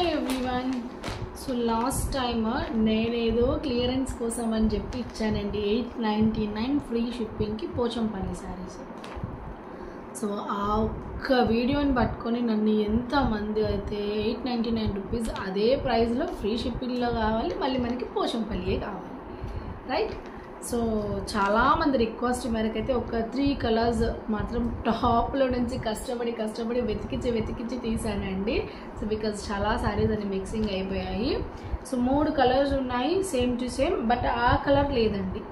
Hello everyone. So last time నేనేదో clearance కోసం అని చెప్పి ఇచ్చానండి 899 ఫ్రీ షిప్పింగ్కి పోచంపల్లి శారీస్. సో ఆ ఒక్క వీడియోని పట్టుకొని నన్ను ఎంతమంది అయితే 899 రూపీస్ అదే ప్రైస్లో ఫ్రీ షిప్పింగ్లో కావాలి, మళ్ళీ మనకి పోచంపల్లియే కావాలి, రైట్? సో చాలామంది రిక్వెస్ట్ మేరకు అయితే ఒక 3 కలర్స్ మాత్రం టాప్లో నుంచి కష్టపడి వెతికించి తీసానండి. సో బికాజ్ చాలా శారీస్ అని మిక్సింగ్ అయిపోయాయి. సో 3 కలర్స్ ఉన్నాయి, సేమ్ టు సేమ్, బట్ ఆ కలర్ లేదండి.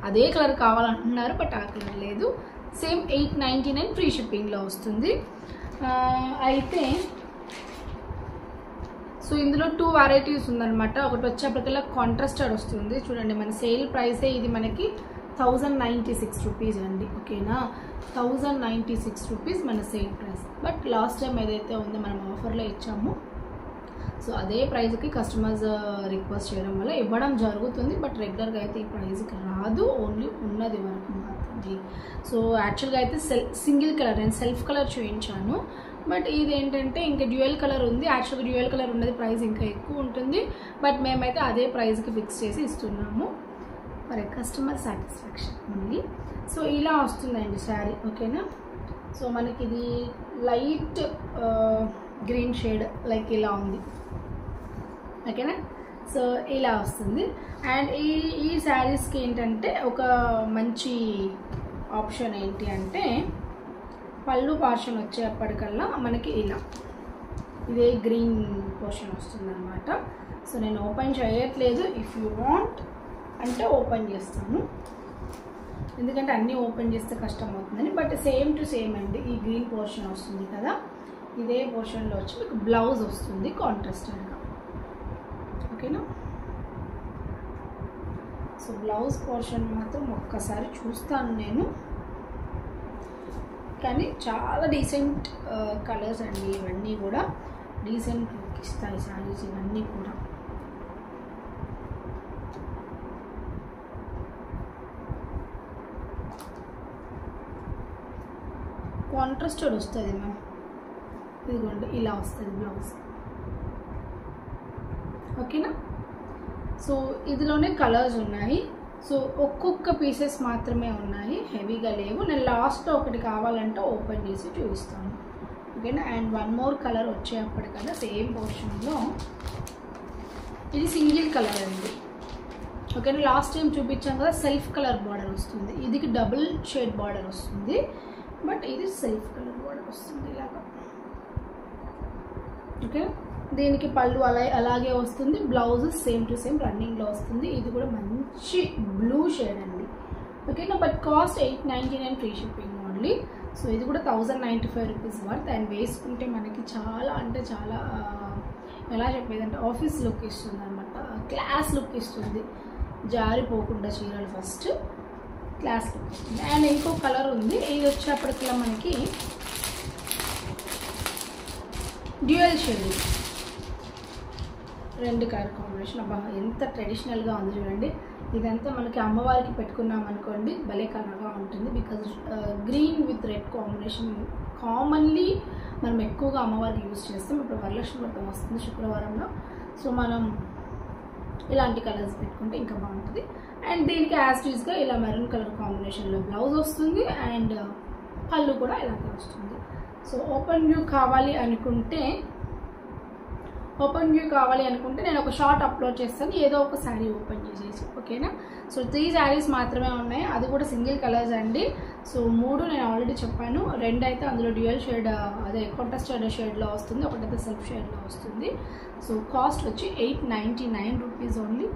అదే కలర్ కావాలంటున్నారు, బట్ ఆ కలర్ లేదు. సేమ్ 899 ఫ్రీ షిప్పింగ్లో వస్తుంది. అయితే సో ఇందులో 2 వెరైటీస్ ఉందన్నమాట. ఒకటి వచ్చేప్పటికల్లా కాంట్రాస్టెడ్ వస్తుంది. చూడండి, మన సేల్ ప్రైసే ఇది మనకి 1096 రూపీస్ అండి, ఓకేనా? 1096 రూపీస్ మన sale price. But last time ఏదైతే ఉందో మనం ఆఫర్లో ఇచ్చాము, సో అదే ప్రైస్కి కస్టమర్స్ రిక్వెస్ట్ చేయడం వల్ల ఇవ్వడం జరుగుతుంది. బట్ రెగ్యులర్గా అయితే ఈ ప్రైస్కి రాదు, ఓన్లీ ఉన్నది వరకు మాత్రమే. సో యాక్చువల్గా అయితే సింగిల్ కలర్, నేను సెల్ఫ్ కలర్ చూపించాను. బట్ ఇది ఏంటంటే ఇంకా డ్యూయల్ కలర్ ఉంది. యాక్చువల్గా డ్యూయల్ కలర్ ఉన్నది ప్రైస్ ఇంకా ఎక్కువ ఉంటుంది, బట్ మేమైతే అదే ప్రైస్కి ఫిక్స్ చేసి ఇస్తున్నాము for customer satisfaction only. So ఇలా వస్తుందండి శారీ, ఓకేనా? సో మనకి ఇది లైట్ గ్రీన్ షేడ్ లైక్ ఇలా ఉంది, ఓకేనా? సో ఇలా వస్తుంది. అండ్ ఈ శారీస్కి ఏంటంటే ఒక మంచి ఆప్షన్ ఏంటి అంటే, పళ్ళు పోర్షన్ వచ్చేప్పటికల్లా మనకి ఇలా ఇదే గ్రీన్ పోర్షన్ వస్తుంది అనమాట. సో నేను ఓపెన్ చేయట్లేదు, ఇఫ్ యూ వాంట్ అంటే ఓపెన్ చేస్తాను, ఎందుకంటే అన్నీ ఓపెన్ చేస్తే కష్టం అవుతుందని. బట్ సేమ్ టు సేమ్ అండి, ఈ గ్రీన్ పోర్షన్ వస్తుంది కదా, ఇదే పోర్షన్లో వచ్చి మీకు బ్లౌజ్ వస్తుంది కాంట్రాస్టెడ్గా, ఓకేనా? సో బ్లౌజ్ పోర్షన్ మాత్రం ఒక్కసారి చూస్తాను నేను, కానీ చాలా డీసెంట్ కలర్స్ అండి ఇవన్నీ కూడా. డీసెంట్ లుక్ ఇస్తాయి శారీస్ ఇవన్నీ కూడా. కాంట్రాస్టెడ్ వస్తుంది మ్యామ్, ఇదిగోండి ఇలా వస్తుంది బ్లౌజ్, ఓకేనా? సో ఇందులోనే కలర్స్ ఉన్నాయి. సో ఒక్కొక్క పీసెస్ మాత్రమే ఉన్నాయి, హెవీగా లేవు. నేను లాస్ట్లో ఒకటి కావాలంటే ఓపెన్ చేసి చూపిస్తాను, ఓకేనా? అండ్ 1 మోర్ కలర్ వచ్చేప్పటికల్లా సేమ్ పోర్షన్లో ఇది సింగిల్ కలర్ అండి, ఓకేనా? లాస్ట్ టైం చూపించాం కదా, సెల్ఫ్ కలర్ బార్డర్ వస్తుంది. ఇది డబుల్ షేడ్ బార్డర్ వస్తుంది, బట్ ఇది సెల్ఫ్ కలర్ బార్డర్ వస్తుంది ఇలాగా, ఓకే? దీనికి పళ్ళు అలాగే వస్తుంది, బ్లౌజ్ సేమ్ టు సేమ్ రన్నింగ్లో వస్తుంది. ఇది కూడా మంచి బ్లూ షేడ్ అండి, ఓకేనా? But cost 899 free shipping only. So ఇది కూడా 1095 రూపీస్ వర్త్. అండ్ వేసుకుంటే మనకి చాలా అంటే చాలా ఎలా చెప్పేదంటే ఆఫీస్ లుక్ ఇస్తుంది అనమాట, క్లాస్ లుక్ ఇస్తుంది, జారిపోకుండా చీరలు ఫస్ట్ క్లాస్ లుక్ ఇస్తుంది. అండ్ ఇంకో కలర్ ఉంది, ఇది వచ్చేప్పటికల్లా మనకి డ్యూయల్ షేడ్, 2 కలర్ కాంబినేషన్. అబ్బా ఎంత ట్రెడిషనల్గా ఉంది చూడండి. ఇదంతా మనకి అమ్మవారికి పెట్టుకున్నాం అనుకోండి, భలే కలర్గా ఉంటుంది. Because green with red combination commonly మనం ఎక్కువగా అమ్మవారికి యూజ్ చేస్తాం. ఇప్పుడు వరలక్ష్మి వ్రతం వస్తుంది శుక్రవారంలో, సో మనం ఇలాంటి కలర్స్ పెట్టుకుంటే ఇంకా బాగుంటుంది. అండ్ దీనికి యాజ్ యూజ్గా ఇలా మెరూన్ కలర్ కాంబినేషన్లో బ్లౌజ్ వస్తుంది, అండ్ పళ్ళు కూడా ఇలాగే వస్తుంది. సో ఓపెన్ వ్యూ కావాలి అనుకుంటే నేను ఒక షార్ట్ అప్లోడ్ చేస్తాను, ఏదో ఒక శారీ ఓపెన్ చేసేసి, ఓకేనా? సో 3 శారీస్ మాత్రమే ఉన్నాయి, అది కూడా సింగిల్ కలర్స్ అండి. సో 3 నేను ఆల్రెడీ చెప్పాను, 2 అయితే అందులో డ్యూయల్ షేడ్ అదే కాంట్రాస్టెడ్ షేడ్లో వస్తుంది, ఒకటైతే సెల్ఫ్ షేడ్లో వస్తుంది. సో కాస్ట్ వచ్చి 899 రూపీస్ ఓన్లీ,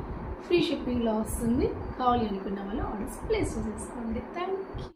ఫ్రీ షిప్పింగ్లో వస్తుంది. కావాలి అనుకున్న వాళ్ళు ఆర్డర్స్ ప్లేస్ చేసేసుకోండి. Thank you.